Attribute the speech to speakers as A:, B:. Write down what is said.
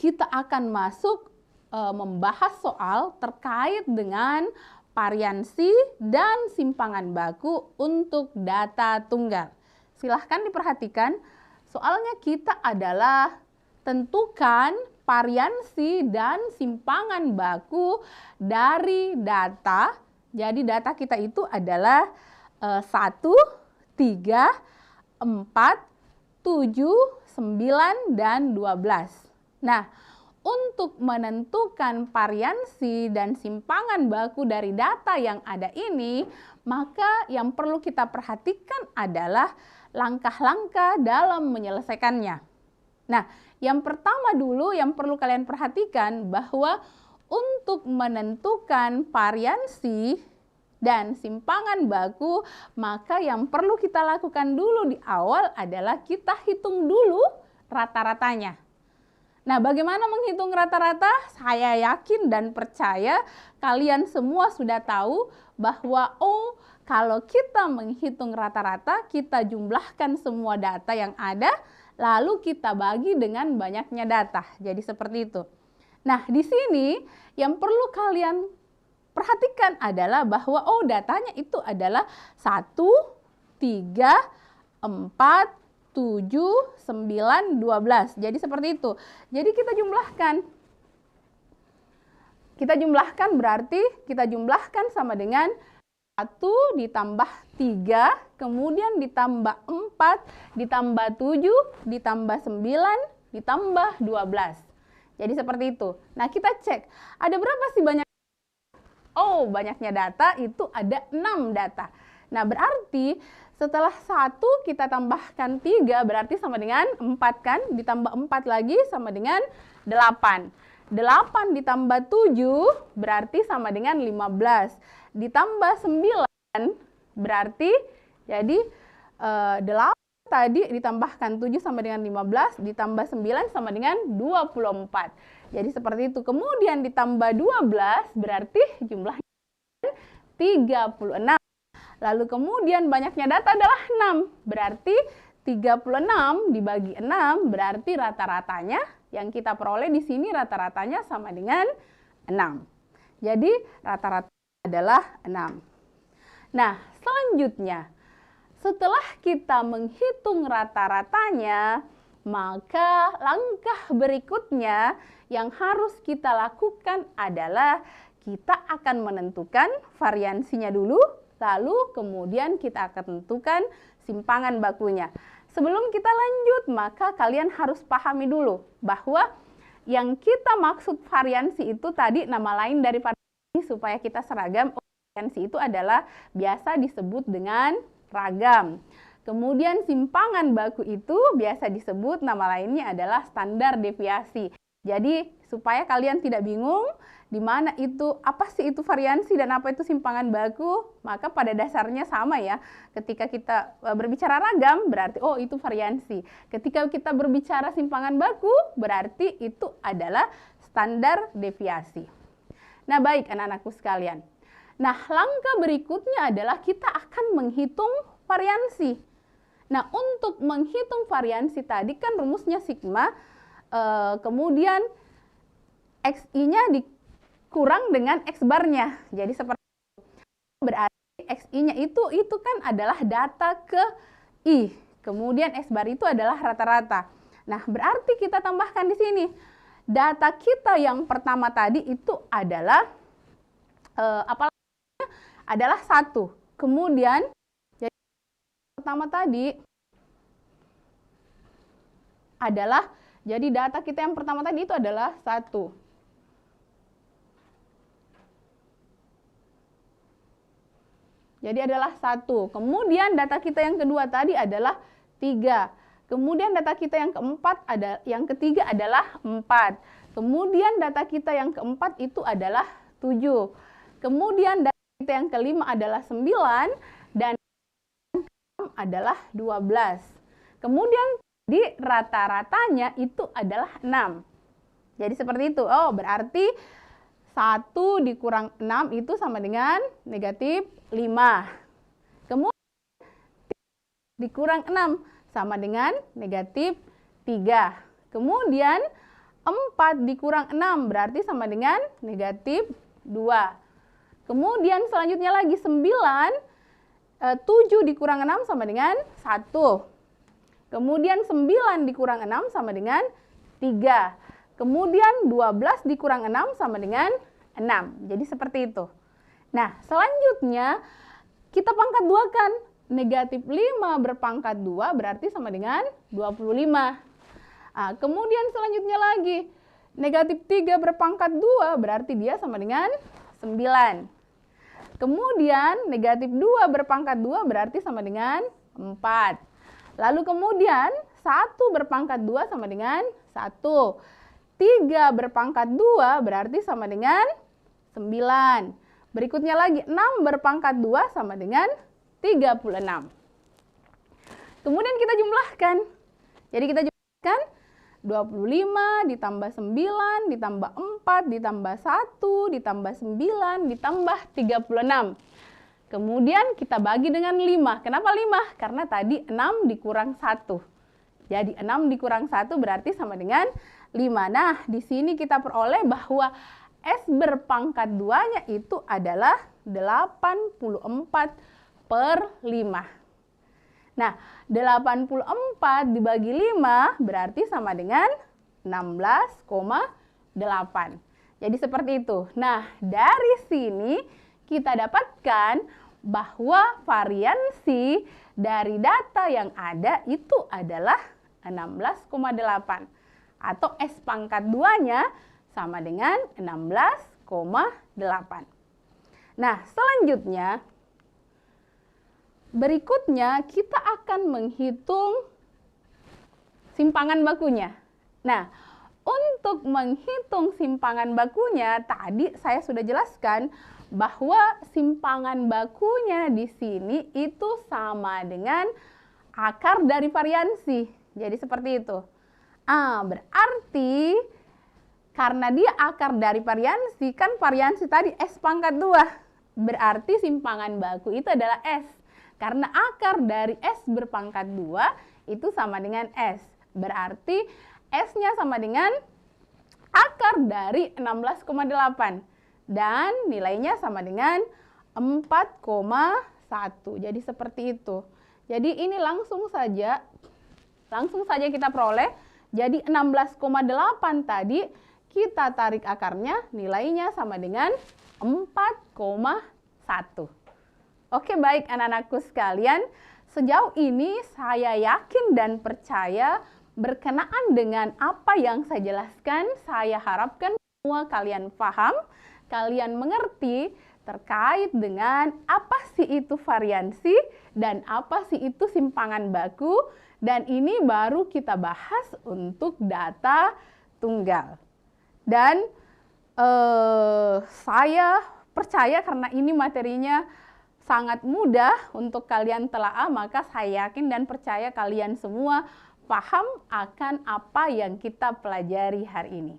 A: kita akan masuk membahas soal terkait dengan variansi dan simpangan baku untuk data tunggal. Silahkan diperhatikan, soalnya kita adalah tentukan variansi dan simpangan baku dari data. Jadi data kita itu adalah 1, 3, 4, 7, 9, dan 12. Nah, untuk menentukan variansi dan simpangan baku dari data yang ada ini, maka yang perlu kita perhatikan adalah langkah-langkah dalam menyelesaikannya. Nah, yang pertama dulu yang perlu kalian perhatikan bahwa untuk menentukan variansi dan simpangan baku, maka yang perlu kita lakukan dulu di awal adalah kita hitung dulu rata-ratanya. Nah, bagaimana menghitung rata-rata? Saya yakin dan percaya kalian semua sudah tahu bahwa kalau kita menghitung rata-rata, kita jumlahkan semua data yang ada, lalu kita bagi dengan banyaknya data. Jadi seperti itu. Nah, di sini yang perlu kalian perhatikan adalah bahwa datanya itu adalah 1, 3, 4, 7, 9, 12. Jadi seperti itu. Jadi kita jumlahkan. Kita jumlahkan berarti kita jumlahkan sama dengan 1 ditambah 3, kemudian ditambah 4, ditambah 7, ditambah 9, ditambah 12. Jadi seperti itu. Nah, kita cek. Ada berapa sih banyak? Banyaknya data itu ada 6 data. Nah, berarti setelah 1 kita tambahkan 3 berarti sama dengan 4 kan? Ditambah 4 lagi sama dengan 8. 8 ditambah 7 berarti sama dengan 15. Ditambah 9 berarti jadi 8 tadi ditambahkan 7 sama dengan 15, ditambah 9 sama dengan 24. Jadi seperti itu. Kemudian ditambah 12 berarti jumlahnya 36. Lalu kemudian banyaknya data adalah 6. Berarti 36 dibagi 6 berarti rata-ratanya yang kita peroleh di sini rata-ratanya sama dengan 6. Jadi rata-rata adalah 6. Nah, selanjutnya setelah kita menghitung rata-ratanya, maka langkah berikutnya yang harus kita lakukan adalah kita akan menentukan variansinya dulu, lalu kemudian kita akan tentukan simpangan bakunya. Sebelum kita lanjut, maka kalian harus pahami dulu bahwa yang kita maksud variansi itu tadi nama lain dari variansi supaya kita seragam. Variansi itu adalah biasa disebut dengan ragam. Kemudian simpangan baku itu biasa disebut nama lainnya adalah standar deviasi. Jadi supaya kalian tidak bingung di mana itu, apa sih itu variansi dan apa itu simpangan baku, maka pada dasarnya sama ya. Ketika kita berbicara ragam berarti itu variansi. Ketika kita berbicara simpangan baku berarti itu adalah standar deviasi. Nah, baik anak-anakku sekalian. Nah, langkah berikutnya adalah kita akan menghitung variansi. Nah, untuk menghitung variansi tadi kan rumusnya sigma, kemudian XI-nya dikurang dengan X bar-nya. Jadi seperti itu. Berarti XI-nya itu kan adalah data ke I. Kemudian X bar itu adalah rata-rata. Nah, berarti kita tambahkan di sini. Data kita yang pertama tadi itu adalah adalah 1. Kemudian jadi pertama tadi adalah, jadi data kita yang pertama tadi itu adalah 1. Jadi adalah 1. Kemudian data kita yang kedua tadi adalah 3. Kemudian data kita yang ketiga adalah 4. Kemudian data kita yang keempat itu adalah 7. Kemudian data kita yang kelima adalah 9 dan adalah 12. Kemudian di rata-ratanya itu adalah 6. Jadi seperti itu. Berarti 1 dikurang 6 itu sama dengan negatif 5. Kemudian dikurang 6 sama dengan negatif 3. Kemudian 4 dikurang 6 berarti sama dengan negatif 2. Kemudian selanjutnya lagi 9, 7 dikurang 6 sama dengan 1. Kemudian 9 dikurang 6 sama dengan 3. Kemudian 12 dikurang 6 sama dengan 6. Jadi seperti itu. Nah, selanjutnya kita pangkat 2 kan. Negatif 5 berpangkat 2 berarti sama dengan 25. Nah, kemudian selanjutnya lagi, negatif 3 berpangkat 2 berarti dia sama dengan 9. Kemudian negatif 2 berpangkat 2 berarti sama dengan 4. Lalu kemudian 1 berpangkat 2 sama dengan 1. 3 berpangkat 2 berarti sama dengan 9. Berikutnya lagi 6 berpangkat 2 sama dengan 36. Kemudian kita jumlahkan. Jadi kita jumlahkan 25 ditambah 9 ditambah 4 ditambah 1 ditambah 9 ditambah 36. Kemudian kita bagi dengan 5. Kenapa 5? Karena tadi 6 dikurang 1. Jadi 6 dikurang 1 berarti sama dengan 5. Nah, di sini kita peroleh bahwa S berpangkat 2-nya itu adalah 84 per 5. Nah, 84 dibagi 5 berarti sama dengan 16,8. Jadi seperti itu. Nah, dari sini kita dapatkan bahwa variansi dari data yang ada itu adalah 16,8. Atau S pangkat 2-nya sama dengan 16,8. Nah, selanjutnya berikutnya kita akan menghitung simpangan bakunya. Nah, untuk menghitung simpangan bakunya tadi saya sudah jelaskan bahwa simpangan bakunya di sini itu sama dengan akar dari variansi. Jadi seperti itu. Berarti karena dia akar dari variansi, kan variansi tadi S pangkat 2. Berarti simpangan baku itu adalah S. Karena akar dari S berpangkat 2 itu sama dengan S. Berarti S-nya sama dengan akar dari 16,8. Dan nilainya sama dengan 4,1. Jadi seperti itu. Jadi ini langsung saja kita peroleh. Jadi 16,8 tadi kita tarik akarnya, nilainya sama dengan 4,1. Oke, baik anak-anakku sekalian, sejauh ini saya yakin dan percaya berkenaan dengan apa yang saya jelaskan, saya harapkan semua kalian paham, kalian mengerti terkait dengan apa sih itu variansi dan apa sih itu simpangan baku, dan ini baru kita bahas untuk data tunggal. Dan saya percaya karena ini materinya sangat mudah untuk kalian telaah, maka saya yakin dan percaya kalian semua paham akan apa yang kita pelajari hari ini.